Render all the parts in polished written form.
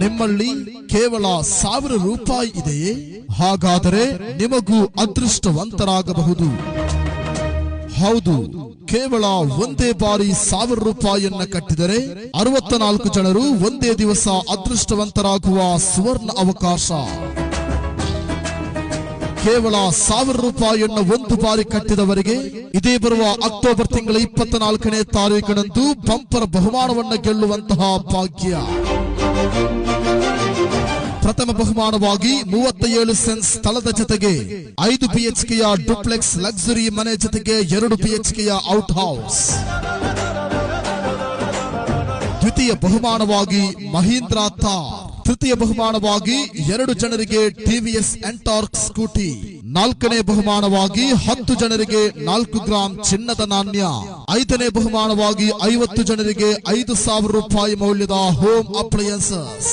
ನಿಮ್ಮಲ್ಲಿ ಕೇವಲ 1000 ರೂಪಾಯಿ ಇದೆಯೇ? ಹಾಗಾದರೆ ನಿಮಗೂ ಅದೃಷ್ಟವಂತರಾಗಬಹುದು. ಹೌದು, ಕೇವಲ ಒಂದೇ ಬಾರಿ 1000 ರೂಪಾಯಿಯನ್ನ ಕಟ್ಟಿದರೆ 64 ಜನರು ಒಂದೇ ದಿವಸ ಅದೃಷ್ಟವಂತರಾಗುವ ಸುವರ್ಣ ಅವಕಾಶ. ಕೇವಲ 1000 ರೂಪಾಯಿಯನ್ನು ಒಂದು ಬಾರಿ ಕಟ್ಟಿದವರಿಗೆ ಇದೇ ಬರುವ ಅಕ್ಟೋಬರ್ ತಿಂಗಳ 24ನೇ ತಾರೀಕಿನಂದು ಬಂಪರ್ ಬಹುಮಾನವನ್ನು ಗೆಲ್ಲುವಂತಹ ಭಾಗ್ಯ. ಪ್ರಥಮ ಬಹುಮಾನವಾಗಿ 37 ಸೆನ್ಸ್ ಸ್ಥಳದ ಜೊತೆಗೆ 5 BHKಯ ಡುಪ್ಲೆಕ್ಸ್ ಲಕ್ಸುರಿ ಮನೆ ಜೊತೆಗೆ 2 BHKಯ ಔಟ್ ಹೌಸ್. ದ್ವಿತೀಯ ಬಹುಮಾನವಾಗಿ ಮಹೀಂದ್ರ ಥಾರ್. ತೃತೀಯ ಬಹುಮಾನವಾಗಿ 2 ಜನರಿಗೆ TVS ಎಂಟಾರ್ಕ್ ಸ್ಕೂಟಿ. 4ನೇ ಬಹುಮಾನವಾಗಿ 10 ಜನರಿಗೆ 4 ಗ್ರಾಂ ಚಿನ್ನದ ನಾಣ್ಯ. 5ನೇ ಬಹುಮಾನವಾಗಿ 50 ಜನರಿಗೆ 5000 ರೂಪಾಯಿ ಮೌಲ್ಯದ ಹೋಮ್ ಅಪ್ಲಯನ್ಸಸ್.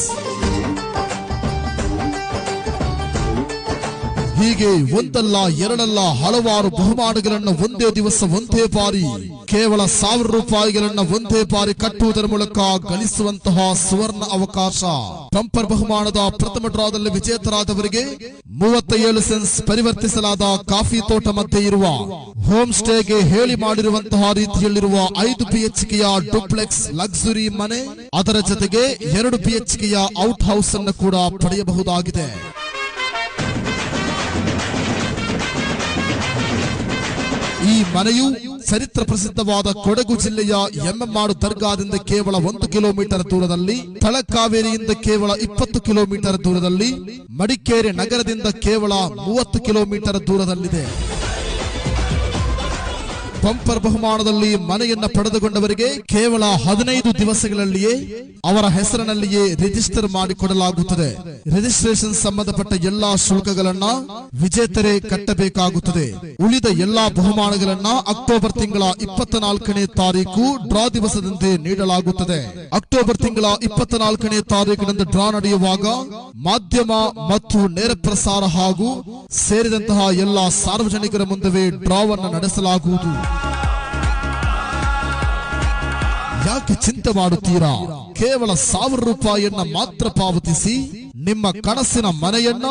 ಹೀಗೆ ಒಂದಲ್ಲ ಎರಡಲ್ಲ ಹಲವಾರು ಬಹುಮಾನಗಳನ್ನು ಒಂದೇ ದಿವಸ ಒಂದೇ ಬಾರಿ ಕೇವಲ 1000 ರೂಪಾಯಿಗಳನ್ನು ಒಂದೇ ಬಾರಿ ಕಟ್ಟುವುದರ ಮೂಲಕ ಗಳಿಸುವಂತಹ ಸುವರ್ಣ ಅವಕಾಶ. ಬಂಪರ್ ಬಹುಮಾನದ ಪ್ರಥಮ ಡ್ರಾದಲ್ಲಿ ವಿಜೇತರಾದವರಿಗೆ 37 ಸೆನ್ಸ್ ಪರಿವರ್ತಿಸಲಾದ ಕಾಫಿ ತೋಟ ಮಧ್ಯೆ ಇರುವ ಹೋಮ್ ಸ್ಟೇಗೆ ಹೇಳಿ ಮಾಡಿರುವಂತಹ ರೀತಿಯಲ್ಲಿರುವ 5 BHKಯ ಡುಪ್ಲೆಕ್ಸ್ ಲಕ್ಸುರಿ ಮನೆ, ಅದರ ಜೊತೆಗೆ 2 BHKಯ ಔಟ್ ಹೌಸ್ ಅನ್ನು ಕೂಡ ಪಡೆಯಬಹುದಾಗಿದೆ. ಈ ಮನೆಯು ಚರಿತ್ರ ಪ್ರಸಿದ್ಧವಾದ ಕೊಡಗು ಜಿಲ್ಲೆಯ ಎಮ್ಮೆಮಾಡು ದರ್ಗಾದಿಂದ ಕೇವಲ 1 ಕಿಲೋಮೀಟರ್ ದೂರದಲ್ಲಿ, ತಳಕಾವೇರಿಯಿಂದ ಕೇವಲ 20 ಕಿಲೋಮೀಟರ್ ದೂರದಲ್ಲಿ, ಮಡಿಕೇರಿ ನಗರದಿಂದ ಕೇವಲ 30 ಕಿಲೋಮೀಟರ್ ದೂರದಲ್ಲಿದೆ. ಬಂಪರ್ ಬಹುಮಾನದಲ್ಲಿ ಮನೆಯನ್ನ ಪಡೆದುಕೊಂಡವರಿಗೆ ಕೇವಲ 15 ದಿವಸಗಳಲ್ಲಿಯೇ ಅವರ ಹೆಸರಿನಲ್ಲಿಯೇ ರಿಜಿಸ್ಟರ್ ಮಾಡಿಕೊಡಲಾಗುತ್ತದೆ. ರಿಜಿಸ್ಟ್ರೇಷನ್ ಸಂಬಂಧಪಟ್ಟ ಎಲ್ಲಾ ಶುಲ್ಕಗಳನ್ನ ವಿಜೇತರೇ ಕಟ್ಟಬೇಕಾಗುತ್ತದೆ. ಉಳಿದ ಎಲ್ಲಾ ಬಹುಮಾನಗಳನ್ನ ಅಕ್ಟೋಬರ್ ತಿಂಗಳ 24ನೇ ತಾರೀಕು ಡ್ರಾ ದಿವಸದಂತೆ ನೀಡಲಾಗುತ್ತದೆ. ಅಕ್ಟೋಬರ್ ತಿಂಗಳ 24ನೇ ತಾರೀಕಿನಂದು ಡ್ರಾ ನಡೆಯುವಾಗ ಮಾಧ್ಯಮ ಮತ್ತು ನೇರ ಪ್ರಸಾರ ಹಾಗೂ ಸೇರಿದಂತಹ ಎಲ್ಲಾ ಸಾರ್ವಜನಿಕರ ಮುಂದವೇ ಡ್ರಾವನ್ನು ನಡೆಸಲಾಗುವುದು. ಯಾಕೆ ಚಿಂತೆ ಮಾಡುತ್ತೀರಾ? ಕೇವಲ 1000 ರೂಪಾಯಿಯನ್ನ ಮಾತ್ರ ಪಾವತಿಸಿ ನಿಮ್ಮ ಕನಸಿನ ಮನೆಯನ್ನ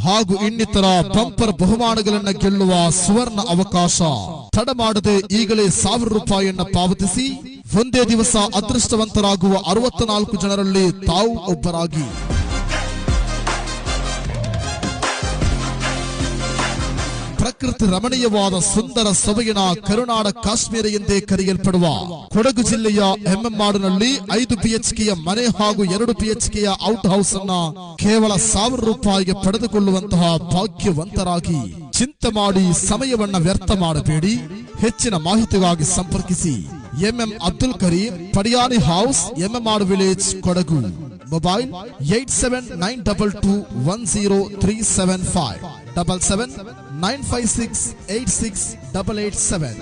ಹಾಗೂ ಇನ್ನಿತರ ಬಂಪರ್ ಬಹುಮಾನಗಳನ್ನ ಗೆಲ್ಲುವ ಸುವರ್ಣ ಅವಕಾಶ. ತಡ ಮಾಡದೆ ಈಗಲೇ 1000 ರೂಪಾಯಿಯನ್ನ ಪಾವತಿಸಿ ಒಂದೇ ದಿವಸ ಅದೃಷ್ಟವಂತರಾಗುವ 64 ಜನರಲ್ಲಿ ತಾವು ಒಬ್ಬರಾಗಿ. ಪ್ರಕೃತಿ ರಮಣೀಯವಾದ ಸುಂದರ ಸೊಬಗಿನ ಕರುನಾಡ ಕಾಶ್ಮೀರ ಎಂದೇ ಕರೆಯಲ್ಪಡುವ ಕೊಡಗು ಜಿಲ್ಲೆಯ ಎಮ್ಮೆಮಾಡಿನಲ್ಲಿ 5 BHKಯ ಮನೆ ಹಾಗೂ 2 BHKಯ ಔಟ್ ಹೌಸ್ ಅನ್ನ ಕೇವಲ 1000 ರೂಪಾಯಿಗೆ ಪಡೆದುಕೊಳ್ಳುವಂತಹ ಭಾಗ್ಯವಂತರಾಗಿ. ಚಿಂತೆ ಮಾಡಿ ಸಮಯವನ್ನ ವ್ಯರ್ಥ ಮಾಡಬೇಡಿ. ಹೆಚ್ಚಿನ ಮಾಹಿತಿಗಾಗಿ ಸಂಪರ್ಕಿಸಿ MM Abdul Karim, Padiyani house, Emmemadu village, Kodagu. Mobile 8792210375 7795686887.